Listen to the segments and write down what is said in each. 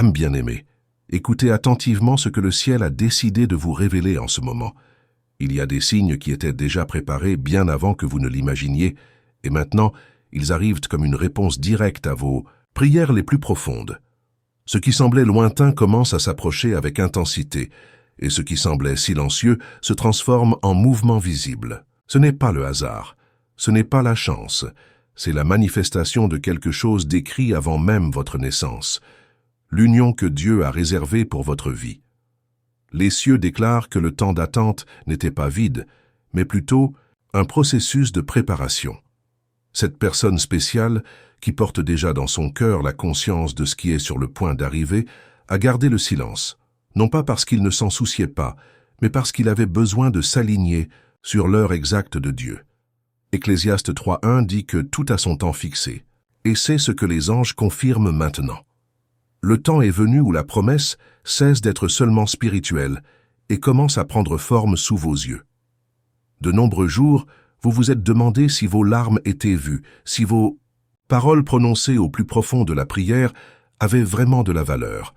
Âme bien-aimée, écoutez attentivement ce que le ciel a décidé de vous révéler en ce moment. Il y a des signes qui étaient déjà préparés bien avant que vous ne l'imaginiez, et maintenant, ils arrivent comme une réponse directe à vos prières les plus profondes. Ce qui semblait lointain commence à s'approcher avec intensité, et ce qui semblait silencieux se transforme en mouvement visible. Ce n'est pas le hasard, ce n'est pas la chance, c'est la manifestation de quelque chose d'écrit avant même votre naissance, l'union que Dieu a réservée pour votre vie. Les cieux déclarent que le temps d'attente n'était pas vide, mais plutôt un processus de préparation. Cette personne spéciale, qui porte déjà dans son cœur la conscience de ce qui est sur le point d'arriver, a gardé le silence, non pas parce qu'il ne s'en souciait pas, mais parce qu'il avait besoin de s'aligner sur l'heure exacte de Dieu. Ecclésiaste 3.1 dit que tout a son temps fixé, et c'est ce que les anges confirment maintenant. Le temps est venu où la promesse cesse d'être seulement spirituelle et commence à prendre forme sous vos yeux. De nombreux jours, vous vous êtes demandé si vos larmes étaient vues, si vos paroles prononcées au plus profond de la prière avaient vraiment de la valeur.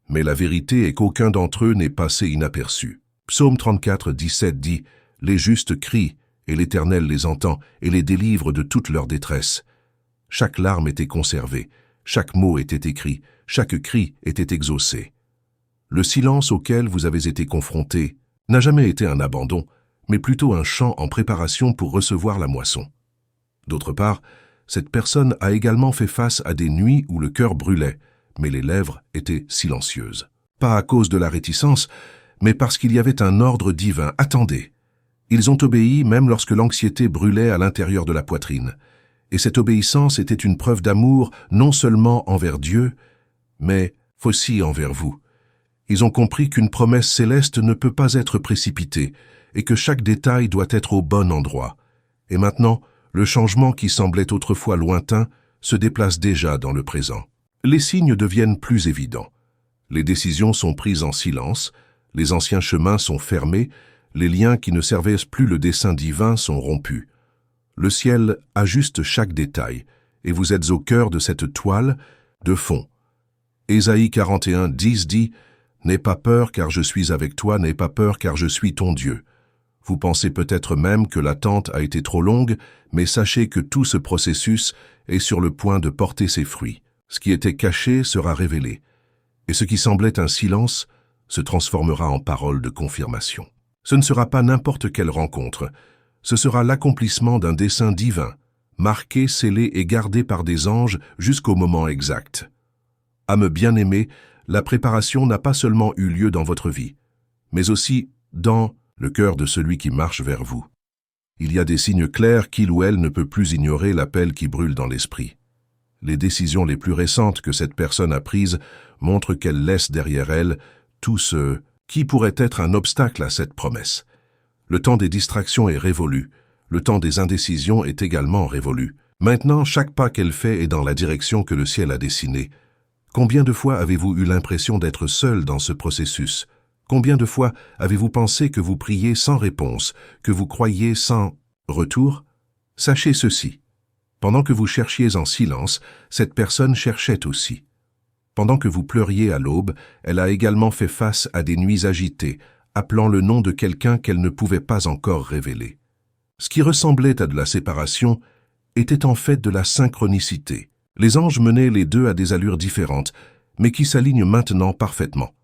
Mais la vérité est qu'aucun d'entre eux n'est passé inaperçu. Psaume 34, 17 dit « Les justes crient, et l'Éternel les entend et les délivre de toute leur détresse. » Chaque larme était conservée, chaque mot était écrit, chaque cri était exaucé. Le silence auquel vous avez été confrontés n'a jamais été un abandon, mais plutôt un champ en préparation pour recevoir la moisson. D'autre part, cette personne a également fait face à des nuits où le cœur brûlait, mais les lèvres étaient silencieuses. Pas à cause de la réticence, mais parce qu'il y avait un ordre divin. Attendez. Ils ont obéi même lorsque l'anxiété brûlait à l'intérieur de la poitrine. Et cette obéissance était une preuve d'amour non seulement envers Dieu, mais aussi envers vous. Ils ont compris qu'une promesse céleste ne peut pas être précipitée et que chaque détail doit être au bon endroit. Et maintenant, le changement qui semblait autrefois lointain se déplace déjà dans le présent. Les signes deviennent plus évidents. Les décisions sont prises en silence, les anciens chemins sont fermés, les liens qui ne servaient plus le dessein divin sont rompus. Le ciel ajuste chaque détail, et vous êtes au cœur de cette toile de fond. Ésaïe 41, 10 dit « N'aie pas peur car je suis avec toi, n'aie pas peur car je suis ton Dieu. » Vous pensez peut-être même que l'attente a été trop longue, mais sachez que tout ce processus est sur le point de porter ses fruits. Ce qui était caché sera révélé, et ce qui semblait un silence se transformera en parole de confirmation. Ce ne sera pas n'importe quelle rencontre, ce sera l'accomplissement d'un dessein divin, marqué, scellé et gardé par des anges jusqu'au moment exact. Âme bien-aimée, la préparation n'a pas seulement eu lieu dans votre vie, mais aussi dans le cœur de celui qui marche vers vous. Il y a des signes clairs qu'il ou elle ne peut plus ignorer l'appel qui brûle dans l'esprit. Les décisions les plus récentes que cette personne a prises montrent qu'elle laisse derrière elle tout ce qui pourrait être un obstacle à cette promesse. Le temps des distractions est révolu, le temps des indécisions est également révolu. Maintenant, chaque pas qu'elle fait est dans la direction que le ciel a dessinée. Combien de fois avez-vous eu l'impression d'être seul dans ce processus? Combien de fois avez-vous pensé que vous priez sans réponse, que vous croyez sans retour? Sachez ceci. Pendant que vous cherchiez en silence, cette personne cherchait aussi. Pendant que vous pleuriez à l'aube, elle a également fait face à des nuits agitées, appelant le nom de quelqu'un qu'elle ne pouvait pas encore révéler. Ce qui ressemblait à de la séparation était en fait de la synchronicité. Les anges menaient les deux à des allures différentes, mais qui s'alignent maintenant parfaitement.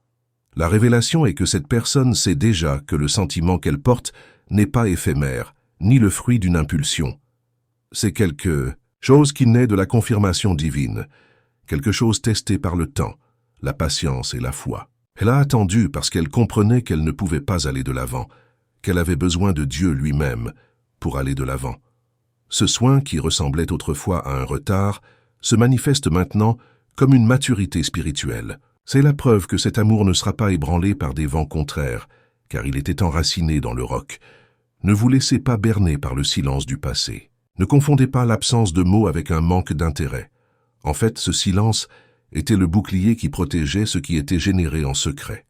La révélation est que cette personne sait déjà que le sentiment qu'elle porte n'est pas éphémère, ni le fruit d'une impulsion. C'est quelque chose qui naît de la confirmation divine, quelque chose testé par le temps, la patience et la foi. Elle a attendu parce qu'elle comprenait qu'elle ne pouvait pas aller de l'avant, qu'elle avait besoin de Dieu lui-même pour aller de l'avant. Ce soin qui ressemblait autrefois à un retard se manifeste maintenant comme une maturité spirituelle. C'est la preuve que cet amour ne sera pas ébranlé par des vents contraires, car il était enraciné dans le roc. Ne vous laissez pas berner par le silence du passé. Ne confondez pas l'absence de mots avec un manque d'intérêt. En fait, ce silence était le bouclier qui protégeait ce qui était généré en secret.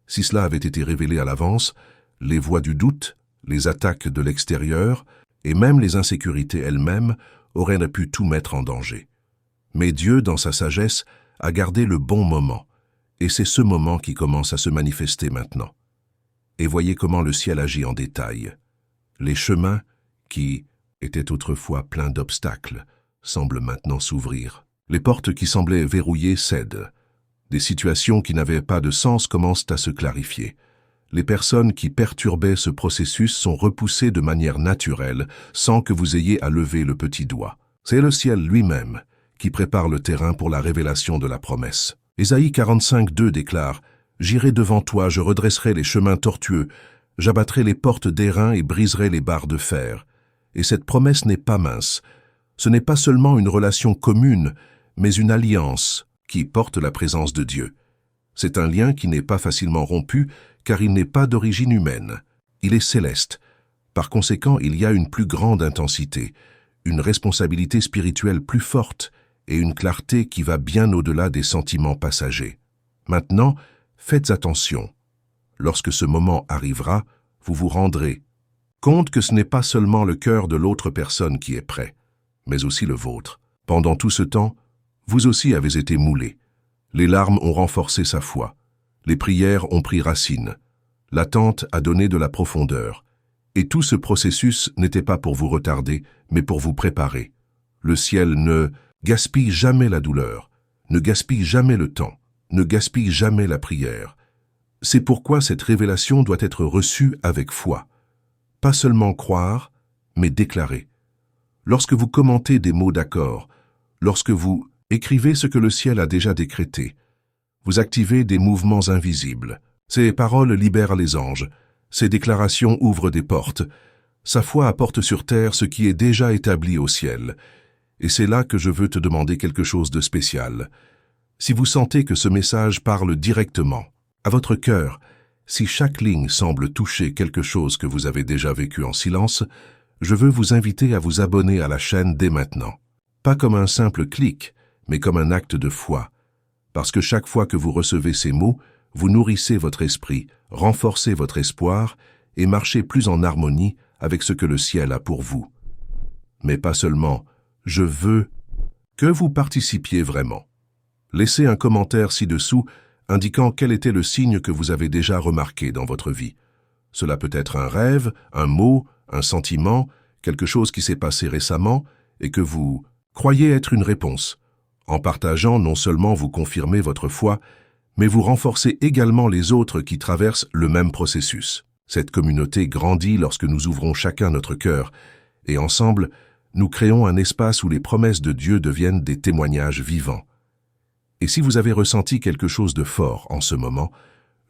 Si cela avait été révélé à l'avance, les voix du doute, les attaques de l'extérieur et même les insécurités elles-mêmes auraient pu tout mettre en danger. Mais Dieu, dans sa sagesse, à garder le bon moment, et c'est ce moment qui commence à se manifester maintenant. Et voyez comment le ciel agit en détail. Les chemins, qui étaient autrefois pleins d'obstacles, semblent maintenant s'ouvrir. Les portes qui semblaient verrouillées cèdent. Des situations qui n'avaient pas de sens commencent à se clarifier. Les personnes qui perturbaient ce processus sont repoussées de manière naturelle, sans que vous ayez à lever le petit doigt. C'est le ciel lui-même qui prépare le terrain pour la révélation de la promesse. Ésaïe 45:2 déclare « J'irai devant toi, je redresserai les chemins tortueux, j'abattrai les portes d'airain et briserai les barres de fer. » Et cette promesse n'est pas mince. Ce n'est pas seulement une relation commune, mais une alliance qui porte la présence de Dieu. C'est un lien qui n'est pas facilement rompu, car il n'est pas d'origine humaine. Il est céleste. Par conséquent, il y a une plus grande intensité, une responsabilité spirituelle plus forte et une clarté qui va bien au-delà des sentiments passagers. Maintenant, faites attention. Lorsque ce moment arrivera, vous vous rendrez compte que ce n'est pas seulement le cœur de l'autre personne qui est prêt, mais aussi le vôtre. Pendant tout ce temps, vous aussi avez été moulé. Les larmes ont renforcé sa foi. Les prières ont pris racine. L'attente a donné de la profondeur. Et tout ce processus n'était pas pour vous retarder, mais pour vous préparer. Le ciel ne gaspille jamais la douleur, ne gaspille jamais le temps, ne gaspille jamais la prière. C'est pourquoi cette révélation doit être reçue avec foi. Pas seulement croire, mais déclarer. Lorsque vous commentez des mots d'accord, lorsque vous écrivez ce que le ciel a déjà décrété, vous activez des mouvements invisibles. Ces paroles libèrent les anges, ces déclarations ouvrent des portes. Sa foi apporte sur terre ce qui est déjà établi au ciel. Et c'est là que je veux te demander quelque chose de spécial. Si vous sentez que ce message parle directement à votre cœur, si chaque ligne semble toucher quelque chose que vous avez déjà vécu en silence, je veux vous inviter à vous abonner à la chaîne dès maintenant. Pas comme un simple clic, mais comme un acte de foi. Parce que chaque fois que vous recevez ces mots, vous nourrissez votre esprit, renforcez votre espoir et marchez plus en harmonie avec ce que le ciel a pour vous. Mais pas seulement, je veux que vous participiez vraiment. Laissez un commentaire ci-dessous indiquant quel était le signe que vous avez déjà remarqué dans votre vie. Cela peut être un rêve, un mot, un sentiment, quelque chose qui s'est passé récemment et que vous croyez être une réponse. En partageant, non seulement vous confirmez votre foi, mais vous renforcez également les autres qui traversent le même processus. Cette communauté grandit lorsque nous ouvrons chacun notre cœur, et ensemble, nous créons un espace où les promesses de Dieu deviennent des témoignages vivants. Et si vous avez ressenti quelque chose de fort en ce moment,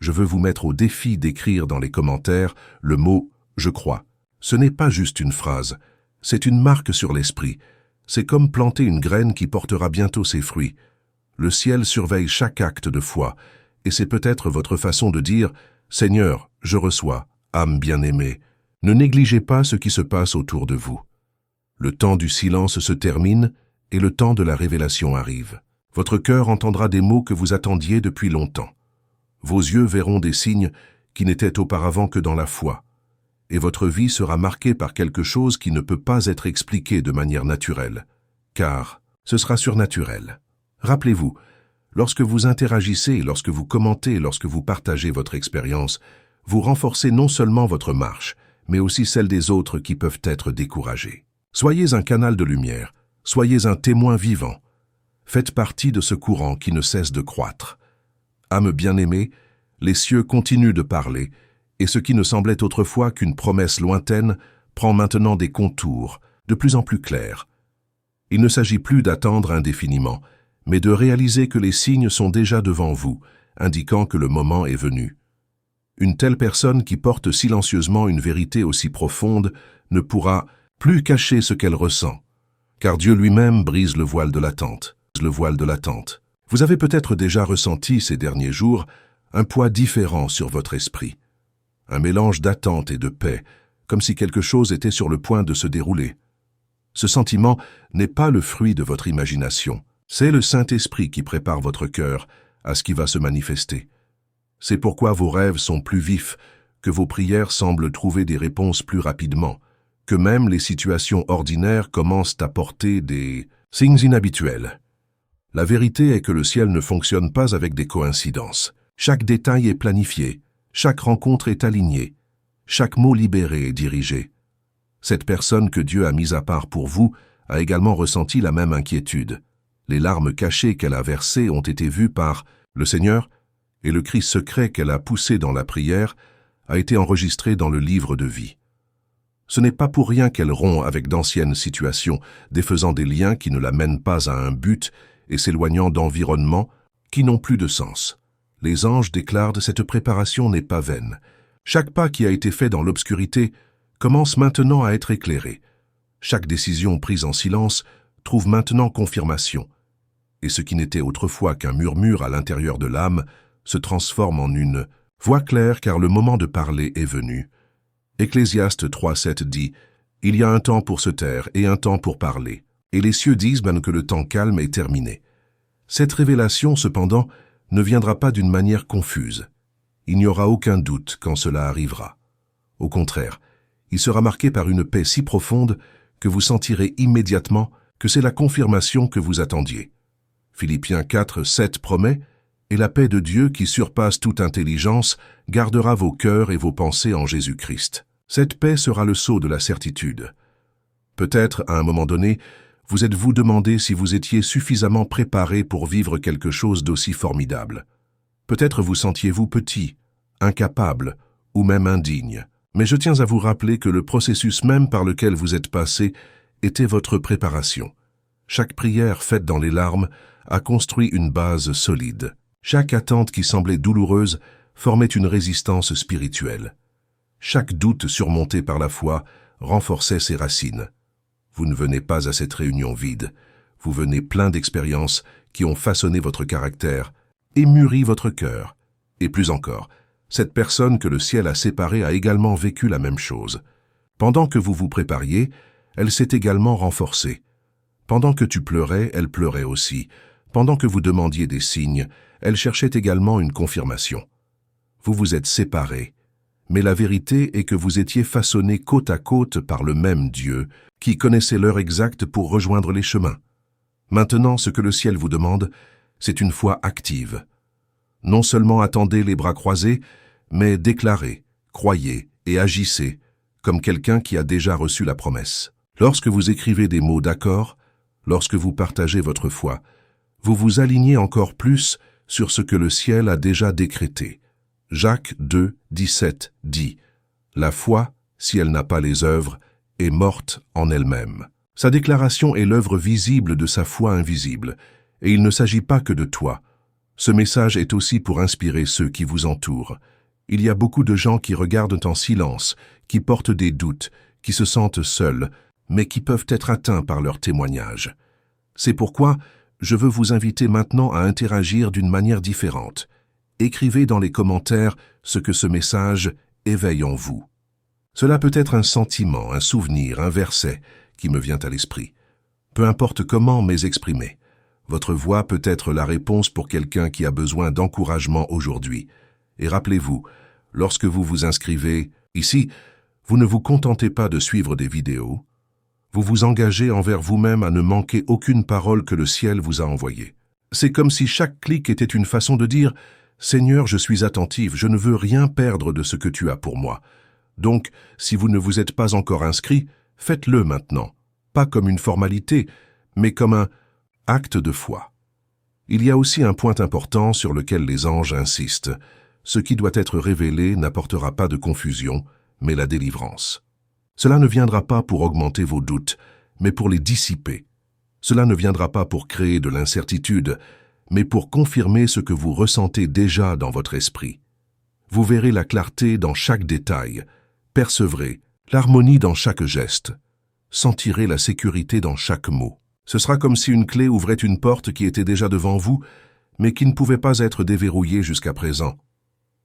je veux vous mettre au défi d'écrire dans les commentaires le mot « Je crois ». Ce n'est pas juste une phrase, c'est une marque sur l'esprit. C'est comme planter une graine qui portera bientôt ses fruits. Le ciel surveille chaque acte de foi, et c'est peut-être votre façon de dire « Seigneur, je reçois, âme bien-aimée ». Ne négligez pas ce qui se passe autour de vous. Le temps du silence se termine et le temps de la révélation arrive. Votre cœur entendra des mots que vous attendiez depuis longtemps. Vos yeux verront des signes qui n'étaient auparavant que dans la foi. Et votre vie sera marquée par quelque chose qui ne peut pas être expliqué de manière naturelle, car ce sera surnaturel. Rappelez-vous, lorsque vous interagissez, lorsque vous commentez, lorsque vous partagez votre expérience, vous renforcez non seulement votre marche, mais aussi celle des autres qui peuvent être découragés. Soyez un canal de lumière, soyez un témoin vivant. Faites partie de ce courant qui ne cesse de croître. Âme bien-aimée, les cieux continuent de parler, et ce qui ne semblait autrefois qu'une promesse lointaine prend maintenant des contours de plus en plus clairs. Il ne s'agit plus d'attendre indéfiniment, mais de réaliser que les signes sont déjà devant vous, indiquant que le moment est venu. Une telle personne qui porte silencieusement une vérité aussi profonde ne pourra plus cacher ce qu'elle ressent, car Dieu lui-même brise le voile de l'attente. Vous avez peut-être déjà ressenti ces derniers jours un poids différent sur votre esprit, un mélange d'attente et de paix, comme si quelque chose était sur le point de se dérouler. Ce sentiment n'est pas le fruit de votre imagination, c'est le Saint-Esprit qui prépare votre cœur à ce qui va se manifester. C'est pourquoi vos rêves sont plus vifs, que vos prières semblent trouver des réponses plus rapidement, que même les situations ordinaires commencent à porter des signes inhabituels. La vérité est que le ciel ne fonctionne pas avec des coïncidences. Chaque détail est planifié, chaque rencontre est alignée, chaque mot libéré est dirigé. Cette personne que Dieu a mise à part pour vous a également ressenti la même inquiétude. Les larmes cachées qu'elle a versées ont été vues par le Seigneur, et le cri secret qu'elle a poussé dans la prière a été enregistré dans le livre de vie. Ce n'est pas pour rien qu'elle rompt avec d'anciennes situations, défaisant des liens qui ne la mènent pas à un but et s'éloignant d'environnements qui n'ont plus de sens. Les anges déclarent que cette préparation n'est pas vaine. Chaque pas qui a été fait dans l'obscurité commence maintenant à être éclairé. Chaque décision prise en silence trouve maintenant confirmation. Et ce qui n'était autrefois qu'un murmure à l'intérieur de l'âme se transforme en une voix claire car le moment de parler est venu. Ecclésiaste 3:7 dit « Il y a un temps pour se taire et un temps pour parler, et les cieux disent même que le temps calme est terminé. » Cette révélation, cependant, ne viendra pas d'une manière confuse. Il n'y aura aucun doute quand cela arrivera. Au contraire, il sera marqué par une paix si profonde que vous sentirez immédiatement que c'est la confirmation que vous attendiez. Philippiens 4:7 promet « Et la paix de Dieu qui surpasse toute intelligence gardera vos cœurs et vos pensées en Jésus-Christ. » Cette paix sera le sceau de la certitude. Peut-être, à un moment donné, vous êtes-vous demandé si vous étiez suffisamment préparé pour vivre quelque chose d'aussi formidable. Peut-être vous sentiez-vous petit, incapable ou même indigne. Mais je tiens à vous rappeler que le processus même par lequel vous êtes passé était votre préparation. Chaque prière faite dans les larmes a construit une base solide. Chaque attente qui semblait douloureuse formait une résistance spirituelle. Chaque doute surmonté par la foi renforçait ses racines. Vous ne venez pas à cette réunion vide, vous venez plein d'expériences qui ont façonné votre caractère et mûri votre cœur. Et plus encore, cette personne que le ciel a séparée a également vécu la même chose. Pendant que vous vous prépariez, elle s'est également renforcée. Pendant que tu pleurais, elle pleurait aussi. Pendant que vous demandiez des signes, elle cherchait également une confirmation. Vous vous êtes séparés, mais la vérité est que vous étiez façonnés côte à côte par le même Dieu, qui connaissait l'heure exacte pour rejoindre les chemins. Maintenant, ce que le ciel vous demande, c'est une foi active. Non seulement attendez les bras croisés, mais déclarez, croyez et agissez, comme quelqu'un qui a déjà reçu la promesse. Lorsque vous écrivez des mots d'accord, lorsque vous partagez votre foi, vous vous alignez encore plus sur ce que le ciel a déjà décrété. Jacques 2:17 dit « La foi, si elle n'a pas les œuvres, est morte en elle-même. » Sa déclaration est l'œuvre visible de sa foi invisible, et il ne s'agit pas que de toi. Ce message est aussi pour inspirer ceux qui vous entourent. Il y a beaucoup de gens qui regardent en silence, qui portent des doutes, qui se sentent seuls, mais qui peuvent être atteints par leur témoignage. C'est pourquoi je veux vous inviter maintenant à interagir d'une manière différente. Écrivez dans les commentaires ce que ce message éveille en vous. Cela peut être un sentiment, un souvenir, un verset qui me vient à l'esprit. Peu importe comment mais exprimé. Votre voix peut être la réponse pour quelqu'un qui a besoin d'encouragement aujourd'hui. Et rappelez-vous, lorsque vous vous inscrivez ici, vous ne vous contentez pas de suivre des vidéos. Vous vous engagez envers vous-même à ne manquer aucune parole que le ciel vous a envoyée. C'est comme si chaque clic était une façon de dire « Seigneur, je suis attentif, je ne veux rien perdre de ce que tu as pour moi. » Donc, si vous ne vous êtes pas encore inscrit, faites-le maintenant. Pas comme une formalité, mais comme un acte de foi. Il y a aussi un point important sur lequel les anges insistent. Ce qui doit être révélé n'apportera pas de confusion, mais la délivrance. Cela ne viendra pas pour augmenter vos doutes, mais pour les dissiper. Cela ne viendra pas pour créer de l'incertitude, mais pour confirmer ce que vous ressentez déjà dans votre esprit. Vous verrez la clarté dans chaque détail, percevrez l'harmonie dans chaque geste, sentirez la sécurité dans chaque mot. Ce sera comme si une clé ouvrait une porte qui était déjà devant vous, mais qui ne pouvait pas être déverrouillée jusqu'à présent.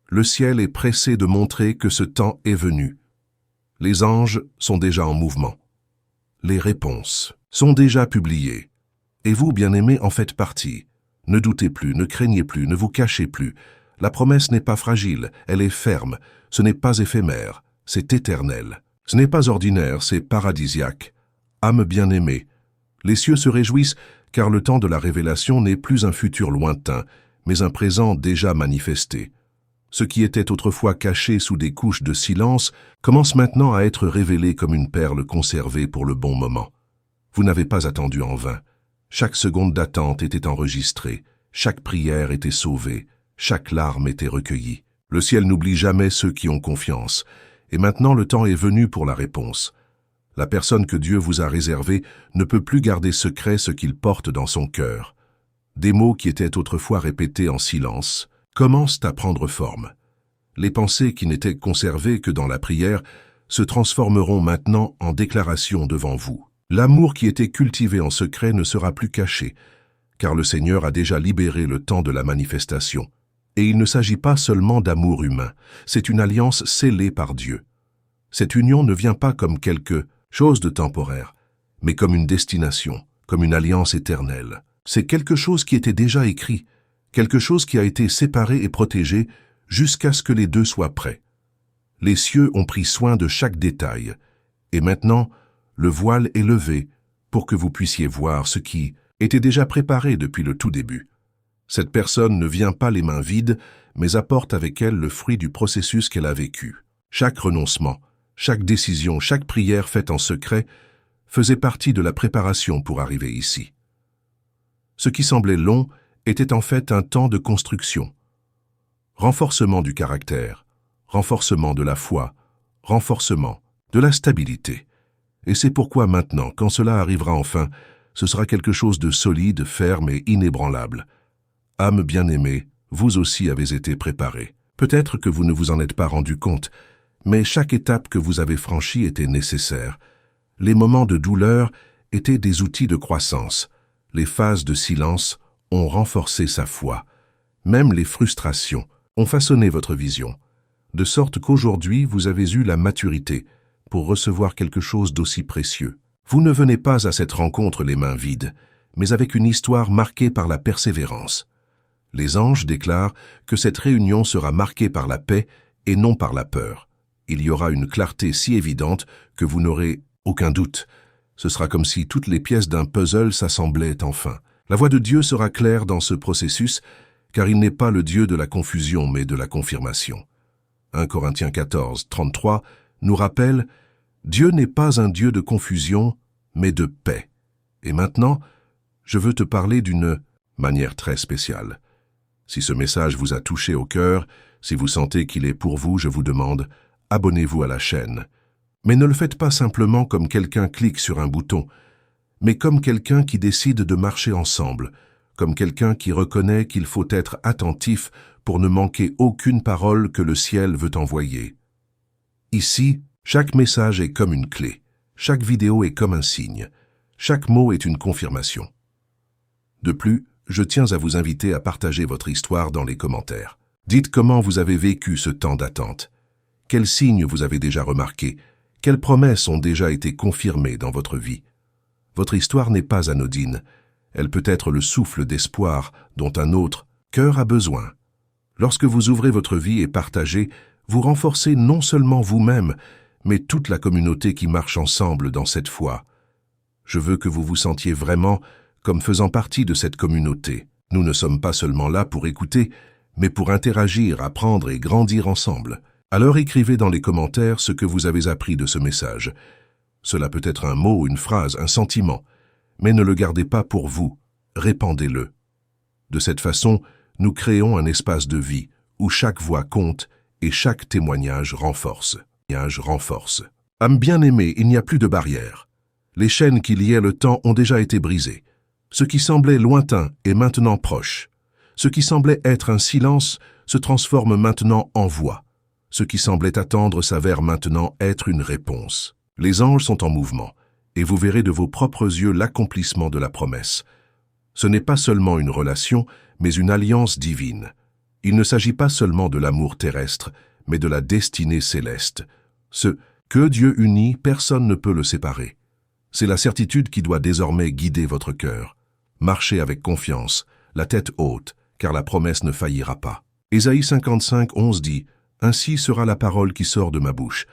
Le ciel est pressé de montrer que ce temps est venu. Les anges sont déjà en mouvement. Les réponses sont déjà publiées. Et vous, bien-aimés, en faites partie. Ne doutez plus, ne craignez plus, ne vous cachez plus. La promesse n'est pas fragile, elle est ferme. Ce n'est pas éphémère, c'est éternel. Ce n'est pas ordinaire, c'est paradisiaque. Âme bien-aimée, Les cieux se réjouissent car le temps de la révélation n'est plus un futur lointain, mais un présent déjà manifesté. Ce qui était autrefois caché sous des couches de silence commence maintenant à être révélé comme une perle conservée pour le bon moment. Vous n'avez pas attendu en vain. Chaque seconde d'attente était enregistrée, chaque prière était sauvée, chaque larme était recueillie. Le ciel n'oublie jamais ceux qui ont confiance, et maintenant le temps est venu pour la réponse. La personne que Dieu vous a réservée ne peut plus garder secret ce qu'il porte dans son cœur. Des mots qui étaient autrefois répétés en silence commencent à prendre forme. Les pensées qui n'étaient conservées que dans la prière se transformeront maintenant en déclarations devant vous. L'amour qui était cultivé en secret ne sera plus caché, car le Seigneur a déjà libéré le temps de la manifestation. Et il ne s'agit pas seulement d'amour humain, c'est une alliance scellée par Dieu. Cette union ne vient pas comme quelque chose de temporaire, mais comme une destination, comme une alliance éternelle. C'est quelque chose qui était déjà écrit, quelque chose qui a été séparé et protégé jusqu'à ce que les deux soient prêts. Les cieux ont pris soin de chaque détail, et maintenant, le voile est levé pour que vous puissiez voir ce qui était déjà préparé depuis le tout début. Cette personne ne vient pas les mains vides, mais apporte avec elle le fruit du processus qu'elle a vécu. Chaque renoncement, chaque décision, chaque prière faite en secret faisait partie de la préparation pour arriver ici. Ce qui semblait long était en fait un temps de construction. Renforcement du caractère, renforcement de la foi, renforcement de la stabilité. Et c'est pourquoi maintenant, quand cela arrivera enfin, ce sera quelque chose de solide, ferme et inébranlable. Âme bien-aimée, vous aussi avez été préparée. Peut-être que vous ne vous en êtes pas rendu compte, mais chaque étape que vous avez franchie était nécessaire. Les moments de douleur étaient des outils de croissance. Les phases de silence ont renforcé sa foi. Même les frustrations ont façonné votre vision, de sorte qu'aujourd'hui vous avez eu la maturité pour recevoir quelque chose d'aussi précieux. Vous ne venez pas à cette rencontre les mains vides, mais avec une histoire marquée par la persévérance. Les anges déclarent que cette réunion sera marquée par la paix et non par la peur. Il y aura une clarté si évidente que vous n'aurez aucun doute. Ce sera comme si toutes les pièces d'un puzzle s'assemblaient enfin. La voix de Dieu sera claire dans ce processus, car il n'est pas le Dieu de la confusion, mais de la confirmation. 1 Corinthiens 14, 33 nous rappelle « Dieu n'est pas un Dieu de confusion, mais de paix. » Et maintenant, je veux te parler d'une manière très spéciale. Si ce message vous a touché au cœur, si vous sentez qu'il est pour vous, je vous demande, abonnez-vous à la chaîne. Mais ne le faites pas simplement comme quelqu'un clique sur un bouton, mais comme quelqu'un qui décide de marcher ensemble, comme quelqu'un qui reconnaît qu'il faut être attentif pour ne manquer aucune parole que le ciel veut envoyer. Ici, chaque message est comme une clé, chaque vidéo est comme un signe, chaque mot est une confirmation. De plus, je tiens à vous inviter à partager votre histoire dans les commentaires. Dites comment vous avez vécu ce temps d'attente. Quels signes vous avez déjà remarqués? Quelles promesses ont déjà été confirmées dans votre vie? Votre histoire n'est pas anodine. Elle peut être le souffle d'espoir dont un autre cœur a besoin. Lorsque vous ouvrez votre vie et partagez, vous renforcez non seulement vous-même, mais toute la communauté qui marche ensemble dans cette foi. Je veux que vous vous sentiez vraiment comme faisant partie de cette communauté. Nous ne sommes pas seulement là pour écouter, mais pour interagir, apprendre et grandir ensemble. Alors écrivez dans les commentaires ce que vous avez appris de ce message. Cela peut être un mot, une phrase, un sentiment, mais ne le gardez pas pour vous, répandez-le. De cette façon, nous créons un espace de vie où chaque voix compte et chaque témoignage renforce. Âme bien-aimée, il n'y a plus de barrière. Les chaînes qui liaient le temps ont déjà été brisées. Ce qui semblait lointain est maintenant proche. Ce qui semblait être un silence se transforme maintenant en voix. Ce qui semblait attendre s'avère maintenant être une réponse. Les anges sont en mouvement, et vous verrez de vos propres yeux l'accomplissement de la promesse. Ce n'est pas seulement une relation, mais une alliance divine. Il ne s'agit pas seulement de l'amour terrestre, mais de la destinée céleste. Ce que Dieu unit, personne ne peut le séparer. C'est la certitude qui doit désormais guider votre cœur. Marchez avec confiance, la tête haute, car la promesse ne faillira pas. Ésaïe 55, 11 dit « Ainsi sera la parole qui sort de ma bouche.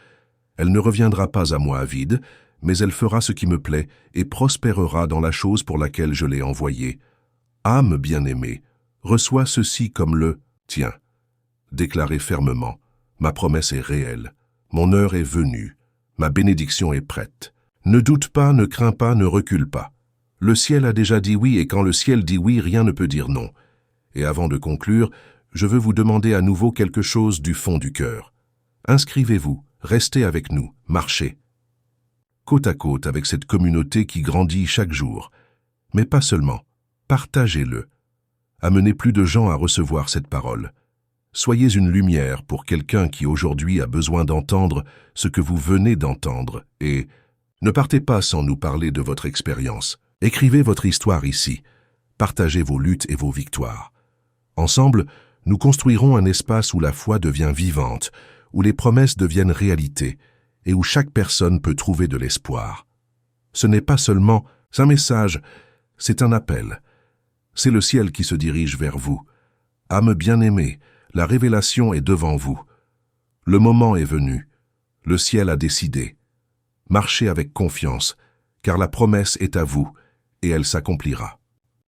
Elle ne reviendra pas à moi vide, mais elle fera ce qui me plaît et prospérera dans la chose pour laquelle je l'ai envoyée. Âme bien-aimée, reçois ceci comme le tien. Déclarez fermement, ma promesse est réelle, mon heure est venue, ma bénédiction est prête. Ne doute pas, ne crains pas, ne recule pas. Le ciel a déjà dit oui, et quand le ciel dit oui, rien ne peut dire non. Et avant de conclure, je veux vous demander à nouveau quelque chose du fond du cœur. Inscrivez-vous, restez avec nous, marchez. Côte à côte avec cette communauté qui grandit chaque jour. Mais pas seulement, partagez-le. Amenez plus de gens à recevoir cette parole. Soyez une lumière pour quelqu'un qui aujourd'hui a besoin d'entendre ce que vous venez d'entendre et ne partez pas sans nous parler de votre expérience. Écrivez votre histoire ici. Partagez vos luttes et vos victoires. Ensemble, nous construirons un espace où la foi devient vivante, où les promesses deviennent réalité et où chaque personne peut trouver de l'espoir. Ce n'est pas seulement un message, c'est un appel. C'est le ciel qui se dirige vers vous. Âme bien-aimée, la révélation est devant vous. Le moment est venu. Le ciel a décidé. Marchez avec confiance, car la promesse est à vous, et elle s'accomplira.